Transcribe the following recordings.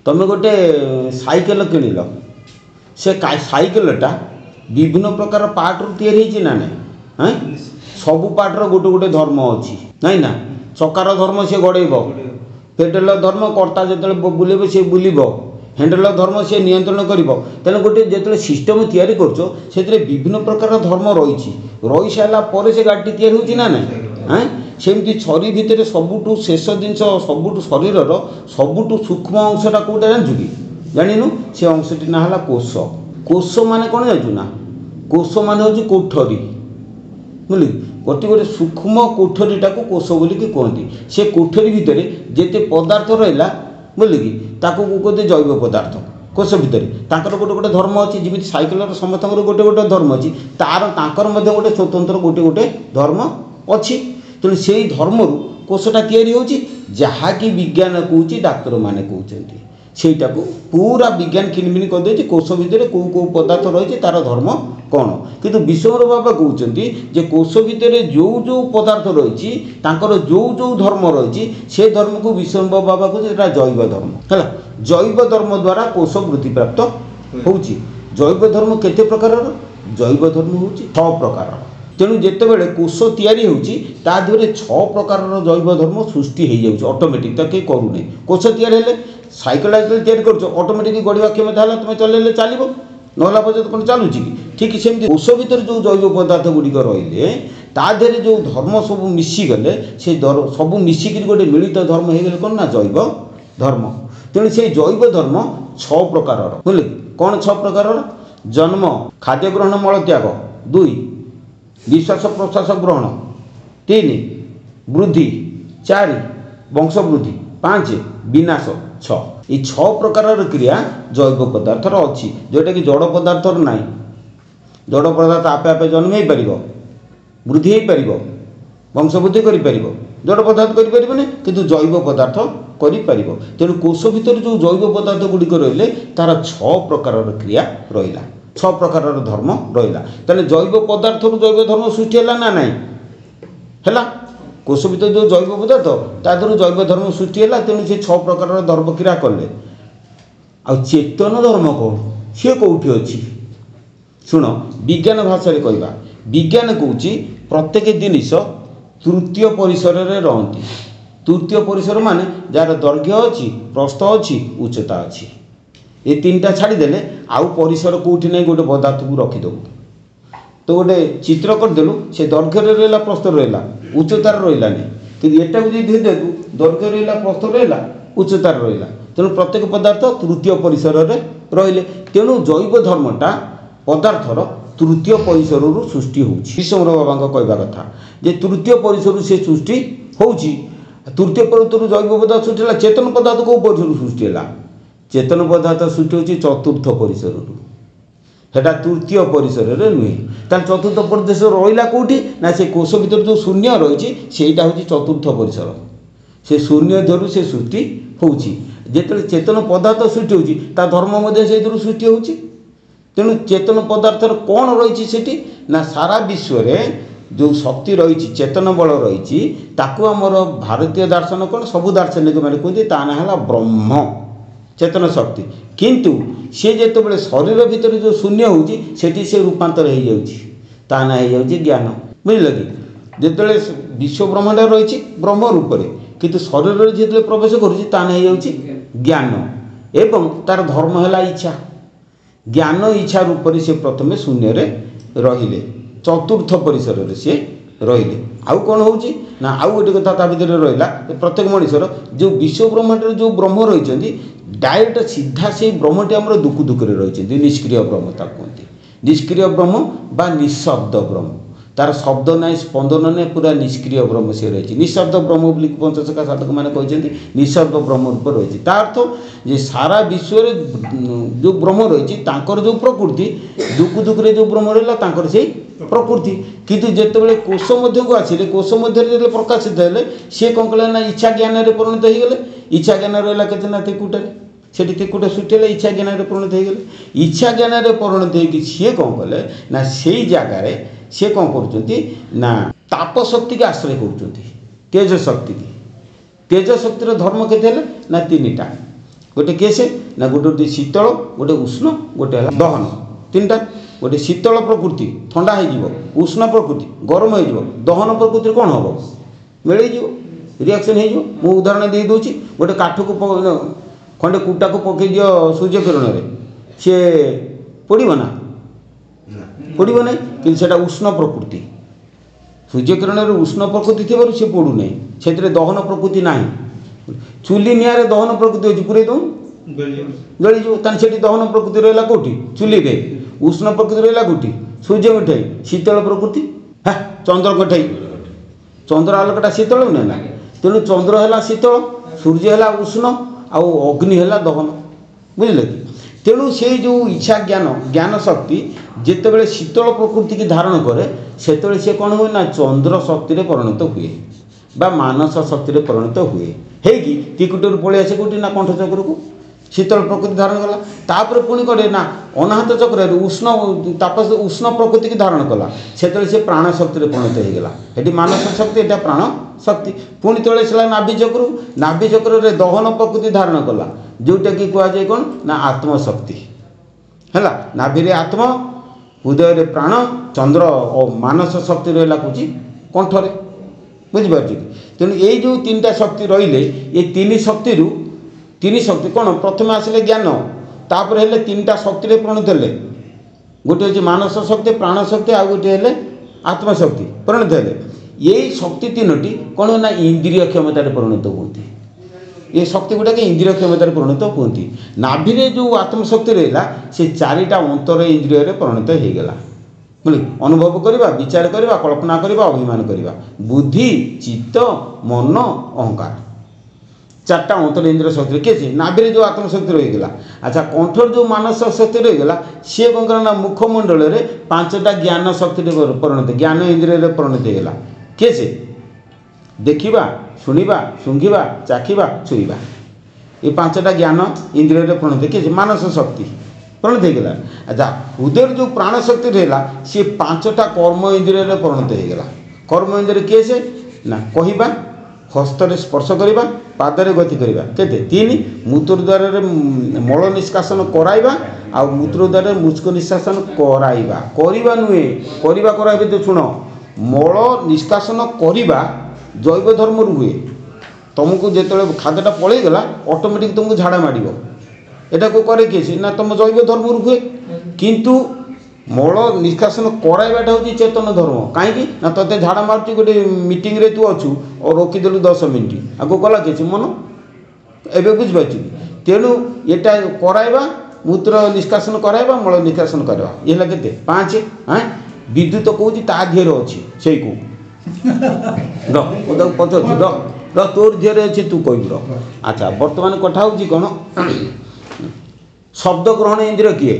तुम गोटे साइकेल किणिल से साइकेलटा विभिन्न प्रकार पार्ट रु तैयारी ना ना सबू पार्टर गोटे गोटे धर्म अच्छी नहीं ना चकार धर्म से गड़ेब पेडल धर्म कर्ता जो बुलेब सी बुलब हैंडल धर्म से नियंत्रण कर गोटे जो सिस्टम तैयारी कर विभिन्न प्रकार धर्म रही सारापर से गाड़ी तैयारी होना ना सेमती छरी भितर सबुठू शेष जिनस सबुठू शरीर सबुठू सूक्ष्म अंशटा कौटा जानू कि जानू से अंशटी ना है कोष कोष मान कौन जानू ना कोष मान हूँ कोठरी बुझे गोटे गोटे सूक्ष्म कोठरीटा को कोष बोलिकी कहती से कोठरी भितर जिते पदार्थ रहा बुझे कि कहते जैव पदार्थ कोष भितर तांकर गोटे गोटे धर्म अच्छी जमी साइकेल समस्त गोटे गोटे धर्म अच्छी तार तांकर गोटे स्वतंत्र गोटे गोटे धर्म अच्छी तेणु से धर्म कोषटा तैयारी होची जहाँकि विज्ञान कौच डाक्तर मैंने कहते सेटा को पूरा विज्ञान किनबिन करदे कोष भितर कौ कौ पदार्थ रही तार धर्म कौन किंतु विश्वम्बर बाबा कहते जे कोष भितर जो जो पदार्थ रही जो जो धर्म रही से धर्म को विश्वम्बर बाबा कहते जैव धर्म है जैव धर्म द्वारा कोष वृद्धि प्राप्त होची जैव धर्म केते प्रकार जैव धर्म हूँ 6 प्रकार तेणु जितेबाला कोष तैयारी होची ता देहरे 6 प्रकार जैव धर्म सृष्टि हो जाऊँ ऑटोमेटिक तो कहीं करूनी कोष तैयारी हेले साइकेल तैयारी कर ऑटोमेटिक गढ़ा क्षमता है तुम चलने चलो ना पर्यटन कौन चलुची कि ठीक सेमती कोष भर जो जैव पदार्थ गुड़िक रही तादेह जो धर्म सब मिशीगले से सब मिसिक गोटे मिलित धर्म हो गले कौन ना जैव धर्म तेणु से जैव धर्म 6 प्रकार बुझे कौन 6 प्रकार जन्म खाद्य ग्रहण मल त्याग 2 विश्वास प्रश्वास ग्रहण 3 वृद्धि 4 वंश वृद्धि 5 विनाश 6 ये 6 प्रकार क्रिया जैव पदार्थर अच्छी जोटा कि जड़ पदार्थर ना जड़ पदार्थ आपे आपे जन्म हो पार वृद्धि हो पार वंश वृद्धि कर जड़ पदार्थ करें किंतु जैव पदार्थ कर तेणु कोष भितर जो जैव पदार्थ गुड़िक रही तार 6 प्रकार क्रिया रहा 6 प्रकार धर्म रहा तेल जैव पदार्थ जैव धर्म सृष्टि है ना नाई है कोष भर जो जैव पदार्थ तादर जैव धर्म सृष्टि है तेणु से 6 प्रकार धर्म क्रिया कले आ चेतन धर्म कौन सी कौटी अच्छी शुण विज्ञान भाषा कहवा विज्ञान कौच प्रत्येक जिनिस तृतीय परिसर में रहती तृतीय परिसर मान जार दैर्घ्य अच्छी प्रस्थ अच्छी उच्चता अच्छी ये 3टा छाड़देले आउ परिसर कौटी ना गोटे पदार्थ को रखीदेव तो गोटे चित्र करदेलु से दैर्घ्य रहा प्रस्थ रहा उच्चतार रहा कि एटा को जो देखू दैर्घ्य रहा प्रस्थ रहा उच्चतार रहा तेणु प्रत्येक पदार्थ तृतीय परिसर में रहिले तेणु जैव धर्मटा पदार्थर तृतीय परिसर सृष्टि होची विश्वम्बर बाबा कहवा कथा जे तृतीय परिसर से सृष्टि होची तृतीय परिसर जैव पदार्थ सृष्टि है चेतन पदार्थ को परिसर सृष्टि है चेतन पदार्थ सृष्टि होची चतुर्थ परिसर सेटा तृतीय परिसर में नुहे तार चतुर्थ परिसर रहा कौटी ना से कोष भर जो शून्य रही सेटा हूँ चतुर्थ परिसर से शून्य धरू से सृष्टि होची जिते चेतन पदार्थ सृष्टि होची ता धर्म से सृष्टि होची तेणु चेतन पदार्थर कौन रही ना सारा विश्व जो शक्ति रही चेतन बल रही आमर भारतीय दर्शन कौन सबू दार्शनिक मैंने कहते ता ना है ब्रह्म चेतन शक्ति किंतु सी जिते शरीर भितर जो शून्य होती से रूपांतर हो ता ना हो ज्ञान बुझल कि जिते विश्व ब्रह्मांड रही ब्रह्म रूप से किंतु शरीर जो प्रवेश करा हो ज्ञान एवं तार धर्म है इच्छा ज्ञान इच्छा रूप से प्रथम शून्य रहिले चतुर्थ परिसर से रहिले आउ कौन होची ना आउ गोटे कथा ता भीतर रहा प्रत्येक मनुष्यर जो विश्व ब्रह्मांड जो ब्रह्म रही डायरेक्ट सीधा से ब्रह्मटी आम दुख दुख रही निष्क्रिय ब्रह्म कहते निष्क्रिय ब्रह्म बा निशब्द ब्रह्म तार शब्द ना स्पंदन ना पूरा निष्क्रिय ब्रह्म से रही निशब्द ब्रह्म पंचशखा साधक मैंने कहते निशब्द ब्रह्म रूप रही अर्थ जे सारा विश्व जो ब्रह्म रही जो प्रकृति दुख दुख जो ब्रह्म रहा से प्रकृति किंतु जिते कोष मध्य को आसिले कोष मध्य प्रकाशित है सी कौन कले ना इच्छा ज्ञान में परिणत हो गले इच्छा ज्ञान रहा के तेकुटे से तेकुटे सृष्टि है इच्छा ज्ञान में परिणत हो गले इच्छा ज्ञान में परिणत हो सी कौन कले ना से जगार सी कौन कर ताप शक्ति की आश्रय कर तेज शक्ति की तेज शक्तिर धर्म के ना 3टा गोटे किए से ना गोटे शीतल गोटे उष्ण गोटे दहन तीनटा गोटे शीतल प्रकृति ठंडा हो उष्ण प्रकृति गरम हो दहन प्रकृति कौन हम मिल रिएक्शन हो उदाहरण दे दूची गोटे काठ को खंडे कुटा को पकई दियो सूर्य किरण में सी पड़ो ना पड़ो ना कि उष्ण प्रकृति सूर्य किरण उष्ण प्रकृति थी सी पड़ूना से दहन प्रकृति ना चुली निआरे दहन प्रकृति अच्छी पूरे दो जलीज से दहन प्रकृति रहा कौटी चुली रे उष्ण प्रकृति रहा कौटी सूर्य गठाई शीतल प्रकृति हाँ चंद्र गठाई चंद्र आलोकटा शीतल ना ना तेणु चंद्र है शीतल सूर्य है उष्ण आउ अग्नि है दहन बुझे कि तेणु से जो इच्छा ज्ञान ज्ञान शक्ति जितेबाला शीतल प्रकृति की धारण करे से सी कौन हुए ना चंद्र शक्ति परिणत हुए बा मानस शक्ति परिणत हुए है तीकुटर पलि आसे कौटी ना कंठ चक्र को शीतल प्रकृति धारण कला तापर पुणी कटे ना अनाहत चक्र उष्ण तापस उष्ण प्रकृति की धारण कला से प्राण शक्ति परिणत होगा ये मानस शक्ति यहाँ प्राण शक्ति पुणी तले सला नाभि चक्र दहन प्रकृति धारण कला जोटा कि कहुए कौन ना आत्मशक्ति है नाभि आत्मा हृदय प्राण चंद्र और मानस शक्ति रहा कौच कंठरे बुझिपार तेणु ये जो तीन टा शक्ति रही ये तीन शक्ति कौन प्रथम आसिले ज्ञान तापर हेले तीन टा शक्ति परिणत हेले गोटे हूँ मानस शक्ति प्राण शक्ति आ गोटे हेले आत्मशक्ति परिणत हेले यही शक्ति तीनोटी कौन ना इंद्रिय क्षमतार परिणत होती ये शक्ति गुड़ाक इंद्रिय क्षमतार परिणत होती नाभि जो आत्मशक्ति रहा से चारिटा अंतर इंद्रिय परिणत होगला बोले अनुभव करवा विचार करवा कल्पना करवा अभिमान करवा बुद्धि चित्त मन अहंकार चार्टा अंतर इंद्रिय शक्ति किए नाभि जो आत्मशक्ति रहीगला अच्छा कंठर जो मानस शक्ति रहीगला सी कौन कर मुखमंडल में पांचटा ज्ञान शक्ति परिणत ज्ञान इंद्रिय परिणत होगला किए से देखा शुणा शुंघा चाखा छुईवा ये पांचटा ज्ञान इंद्रिय परिणत किए मानस शक्ति परिणत होगला अच्छा हृदय जो प्राण शक्ति रहा सी पांचटा कर्म इंद्रिय परिणत होगला कर्म इंद्रिय किए से ना कहवा हस्तर स्पर्श करवा पादरे गति करवा केते तीन मूत्र द्वार मल निष्कासन कराइबा आ मूत्र द्वार मुस्क निष्कासन कराइबा करवा नुहे करवा कराइबे तो शुण मल निष्कासन करवा जैव धर्म हुए तुमको जो खाद्यटा पलैगला ऑटोमेटिक तुमको झाड़ा माड़ एटा को करे किए ना तुम जैव धर्म हुए किंतु मल निष्कासन कराइबाटा हूँ चेतन धर्म कहीं ना ते झाड़ा मारुची गोटे मीटिंग रे तू अच्छु और रोकीदेलु 10 मिनिट आगे कला किसी मन एवं बुझीपार तेणु यहाँ कराइबा मूत्र निष्कासन कराइबा मल निष्कासन करवा ये के 5 हाँ विद्युत कौच ता धीरे अच्छी से को पचार तोर धीरे अच्छे तू कह अच्छा बर्तमान कथा हूँ कौन शब्द ग्रहण इंद्रिय किए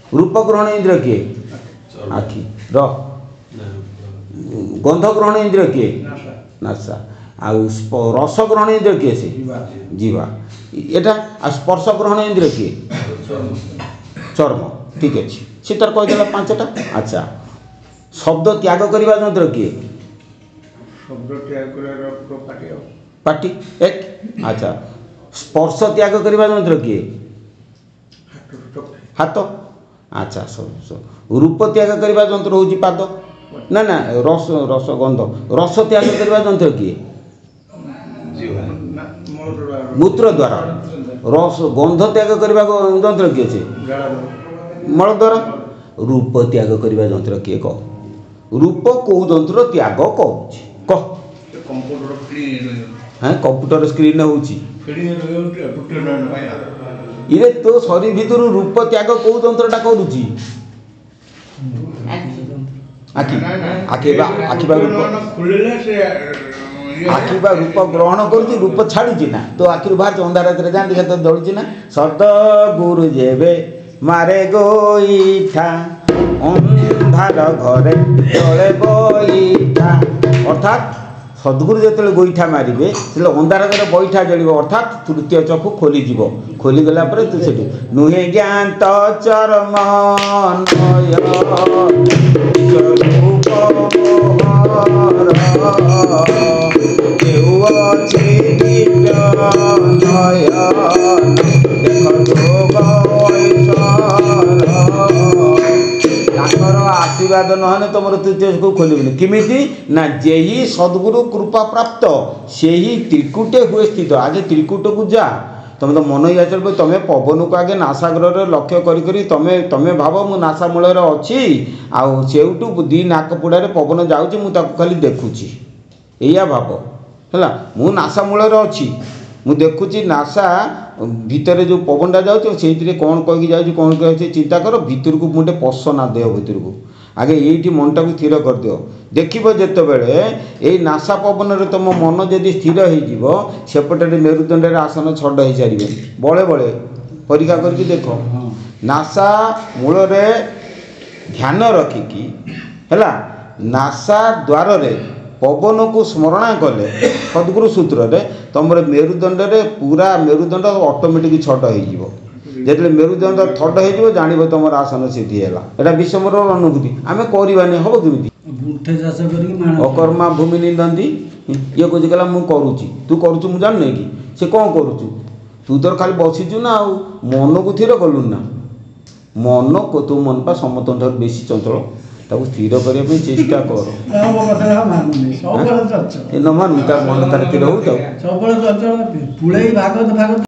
रूप ग्रहण इंद्रिय किए आखि गंध ग्रहण इंद्रिय किए नासा रस ग्रहण इंद्रिय किए से जीवा यहाँ स्पर्श ग्रहण इंद्रिय किए चर्म ठीक अच्छे सी तार कहीदेला 5टा अच्छा शब्द त्याग करने यंत्र किए शब्द त्याग पाटी एक अच्छा स्पर्श त्याग करने यंत्र किए हाथ अच्छा सब रूप त्याग करने यंत्र हूँ पाद ना ना रस रस गंध रस त्याग करने यंत्र किए मूत्र द्वारा रस गंध त्याग करने यंत्र किए से मल द्वारा रूप त्याग करने यंत्र किए कह रूप कौ यंत्र त्याग कह हाँ कंप्यूटर स्क्रीन होची इरे तो शरीर भितर रूप त्याग कौ यंत्रटा करुची आखिबा रूप ग्रहण करुची रूप छाड़ुची ना तो आखिर बाहर अंधार रात जाती तो दौड़ी ना सत गुरु जेबे मारे गोईठा अंधार घरे जले गोईठा अर्थात सद्गुरु जो गोईठा मारे से अंधार घरे बैठा जल अर्थात तृतीय चक्षु खोलीज खोलीगला तू से नुहे ज्ञात चरम केहू ଅଛି ତାଙ୍କର ଆଶୀର୍ବାଦ ନହେଲେ ତୁମର ତୃତୀୟକୁ ଖୋଲିବନି କେମିତି ନା ଯେହି ସଦ୍ଗୁରୁ କୃପା ପ୍ରାପ୍ତ ସେହି ତ୍ରିକୁଟେ ହୁଏ ସ୍ଥିତ ଆଗେ ତ୍ରିକୁଟକୁ ଯା तुम तो मन इच्छा चल तुम पवन को आगे नासाग्रह लक्ष्य करी तुम भाव मु नासा मूल अच्छी आउटू दी नाकपुड़ा पवन जाऊँगी मुझे खाली देखुची या भाव है मु नासा मूल अच्छी मु देखुची नासा भितर जो पवनटा जाऊँ से कौन कहीकि जाऊँ कौन कह चिंता कर भितर को मुझे पसना देह भितर को आगे ये मन टाक स्थिर कर दियो देखिब जितेबले ये नासा पवन में तुम मन जदि स्थिर होपटे मेरुदंड आसन छड़ हो सारे बड़े बड़े परीक्षा करके देख नासा मूल ध्यान रखिकी है नासा द्वार पवन को स्मरण कले सद्गुरु सूत्र तुम मेरुदंड पूरा मेरुदंड ऑटोमेटिक छड़ हो जिते मेरुदंड थड हो जान तुम आसन सिद्धि है यहाँ विषमर अनुभूति आम करवानी हम कमी अकर्मा भूमि निंदी ये कह कहला मुझे करुच्ची तू करुचु मुझे जान कि से कौन करुचु तू तो खाली बसीचु ना मन को स्थिर कलु ना मन को तू मन पा समस्त बेसी चंचल ताको स्थिर करने चेष्टा कर न मानू तार मन तार स्थिर हो